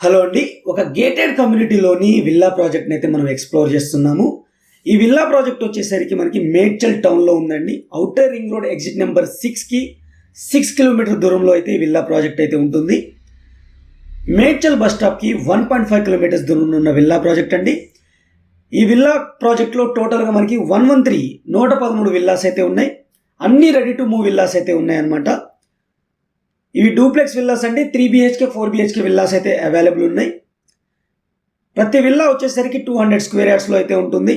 Hello అండి. ఒక gated కమ్యూనిటీలోని villa ప్రాజెక్ట్ని అయితే మనం ఎక్స్ప్లోర్ చేస్తున్నాము. ఈ విల్లా ప్రాజెక్ట్ వచ్చేసరికి మనకి మేడ్చల్ టౌన్లో ఉందండి. Outer ring road exit number 6కి 6 కిలోమీటర్ దూరంలో అయితే ఈ విల్లా ప్రాజెక్ట్ అయితే ఉంటుంది. మేడ్చల్ బస్ స్టాప్కి 1.5 కిలోమీటర్స్ దూరంలో ఉన్న విల్లా ప్రాజెక్ట్ అండి. ఈ విల్లా ప్రాజెక్ట్లో టోటల్గా మనకి 113 విల్లాస్ అయితే ఉన్నాయి. అన్ని రెడీ టు మూవ్ విల్లాస్ అయితే ఉన్నాయన్నమాట. ఇవి డూప్లెక్స్ విల్లాస్ అండి. 3 BHK 4 BHK విల్లాస్ అయితే అవైలబుల్ ఉన్నాయి. ప్రతి విల్లా వచ్చేసరికి 200 స్క్వేర్ యార్డ్స్లో అయితే ఉంటుంది.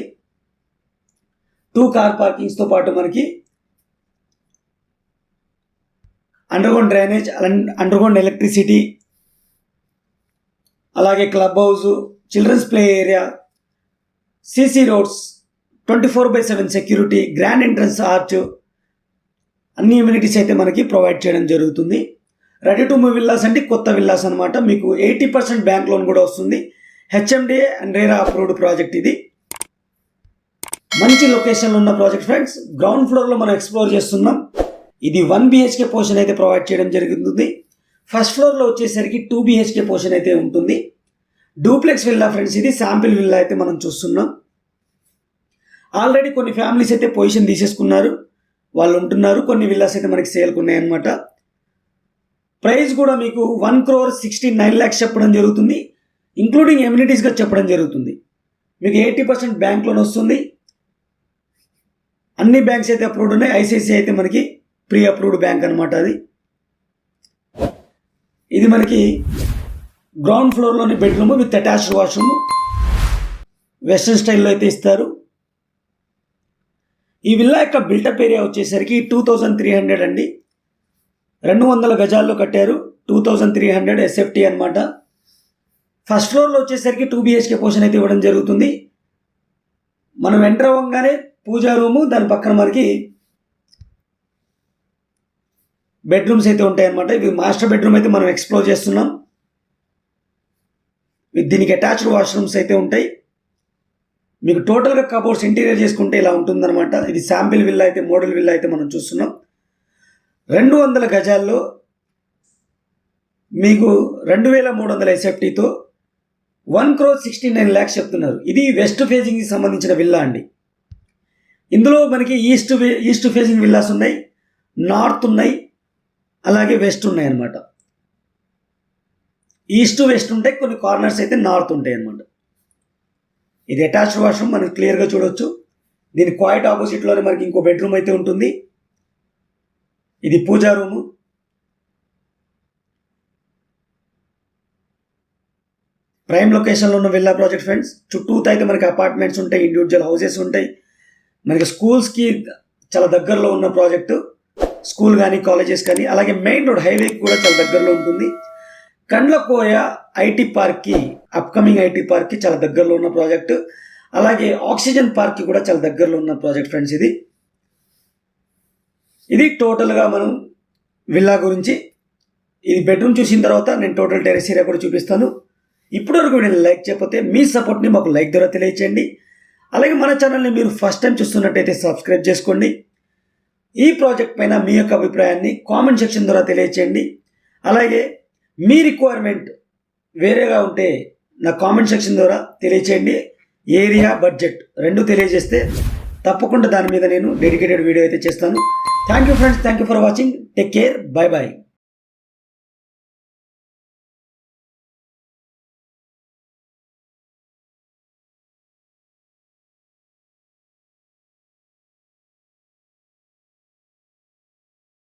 2 కార్ పార్కింగ్స్తో పాటు మనకి అండర్గ్రౌండ్ డ్రైనేజ్, అండర్గ్రౌండ్ ఎలక్ట్రిసిటీ, అలాగే club house, children's play area, CC roads, 24/7 security, grand entrance arch, అన్ని ఇమ్యూనిటీస్ అయితే మనకి ప్రొవైడ్ చేయడం జరుగుతుంది. రెడీ టు మూవ్ విల్లాస్ అంటే కొత్త విల్లాస్ అనమాట. మీకు 80% బ్యాంక్ లోన్ కూడా వస్తుంది. HMDA and RERA approved project ఇది. మంచి లొకేషన్లో ఉన్న ప్రాజెక్ట్ ఫ్రెండ్స్. గ్రౌండ్ ఫ్లోర్లో మనం ఎక్స్ప్లోర్ చేస్తున్నాం. ఇది 1 BHK పోర్షన్ అయితే ప్రొవైడ్ చేయడం జరుగుతుంది. ఫస్ట్ ఫ్లోర్లో వచ్చేసరికి 2 BHK పోర్షన్ అయితే ఉంటుంది. Duplex villa friends. ఇది శాంపిల్ విల్లా అయితే మనం చూస్తున్నాం. ఆల్రెడీ కొన్ని ఫ్యామిలీస్ అయితే పొజిషన్ తీసేసుకున్నారు, వాళ్ళు ఉంటున్నారు. కొన్ని విల్లాస్ అయితే మనకి సేల్కి ఉన్నాయన్నమాట. ప్రైస్ కూడా మీకు 1,69,00,000 చెప్పడం జరుగుతుంది. ఇంక్లూడింగ్ ఎమ్యూనిటీస్గా చెప్పడం జరుగుతుంది. మీకు 80% బ్యాంక్ లోన్ వస్తుంది. అన్ని బ్యాంక్స్ అయితే అప్రూవ్డ్ ఉన్నాయి. ICICI అయితే మనకి ప్రీ అప్రూవ్డ్ బ్యాంక్ అనమాట. ఇది మనకి గ్రౌండ్ ఫ్లోర్లోని bedroom with attached washroom, western స్టైల్లో అయితే ఇస్తారు. ఈ విల్లా యొక్క బిల్టప్ ఏరియా వచ్చేసరికి 2300 అండి. 200 గజాల్లో కట్టారు. 2300 SFT అనమాట. ఫస్ట్ ఫ్లోర్లో వచ్చేసరికి 2 BHK పోర్షన్ అయితే ఇవ్వడం జరుగుతుంది. మనం ఎంటర్ అవ్వగానే పూజా రూము, దాని పక్కన మనకి బెడ్రూమ్స్ అయితే ఉంటాయన్నమాట. ఇవి మాస్టర్ బెడ్రూమ్ అయితే మనం ఎక్స్ప్లోర్ చేస్తున్నాం. దీనికి అటాచ్డ్ వాష్రూమ్స్ అయితే ఉంటాయి. మీకు టోటల్గా కబోర్డ్స్ ఇంటీరియర్ చేసుకుంటే ఇలా ఉంటుందన్నమాట. ఇది శాంపిల్ విల్లా అయితే, మోడల్ విల్లా అయితే మనం చూస్తున్నాం. 200 గజాల్లో మీకు 2300 SFTతో 1,69,00,000 చెప్తున్నారు. ఇది వెస్ట్ ఫేజింగ్కి సంబంధించిన విల్లా అండి. ఇందులో మనకి ఈస్ట్ ఫేజింగ్ విల్లాస్ ఉన్నాయి, నార్త్ ఉన్నాయి, అలాగే వెస్ట్ ఉన్నాయి అన్నమాట. ఈస్ట్ వెస్ట్ ఉంటాయి, కొన్ని కార్నర్స్ అయితే నార్త్ ఉంటాయి అన్నమాట. ఇది అటాచ్డ్ వాష్రూమ్ మనకి క్లియర్గా చూడొచ్చు. దీని క్వైట్ ఆపోజిట్లోనే మనకి ఇంకో బెడ్రూమ్ అయితే ఉంటుంది. ఇది పూజా రూము. ప్రైమ్ లొకేషన్లో ఉన్న విల్లా ప్రాజెక్ట్ ఫ్రెండ్స్. చుట్టూతో అయితే మనకి అపార్ట్మెంట్స్ ఉంటాయి, ఇండివిజువల్ హౌసెస్ ఉంటాయి. మనకి స్కూల్స్కి చాలా దగ్గరలో ఉన్న ప్రాజెక్టు. స్కూల్ కానీ, కాలేజెస్ కానీ, అలాగే మెయిన్ రోడ్ హైవేకి కూడా చాలా దగ్గరలో ఉంటుంది. కండ్లకోయ IT పార్క్కి, అప్కమింగ్ IT పార్క్కి చాలా దగ్గరలో ఉన్న ప్రాజెక్టు. అలాగే ఆక్సిజన్ పార్క్కి కూడా చాలా దగ్గరలో ఉన్న ప్రాజెక్ట్ ఫ్రెండ్స్. ఇది టోటల్గా మనం విల్లా గురించి. ఇది బెడ్రూమ్ చూసిన తర్వాత నేను టోటల్ టెరెస్ ఏరియా కూడా చూపిస్తాను. ఇప్పటివరకు వీడియోని లైక్ చేయకపోతే మీ సపోర్ట్ని మాకు లైక్ ద్వారా తెలియచేయండి. అలాగే మన ఛానల్ని మీరు ఫస్ట్ టైం చూస్తున్నట్టయితే సబ్స్క్రైబ్ చేసుకోండి. ఈ ప్రాజెక్ట్ పైన మీ యొక్క అభిప్రాయాన్ని కామెంట్ సెక్షన్ ద్వారా తెలియచేయండి. అలాగే మీ రిక్వైర్మెంట్ వేరేగా ఉంటే నా కామెంట్ సెక్షన్ ద్వారా తెలియచేయండి. ఏరియా, బడ్జెట్ రెండు తెలియజేస్తే తప్పకుండా దాని మీద నేను డెడికేటెడ్ వీడియో అయితే చేస్తాను. Thank you friends. Thank you for watching. Take care. By by.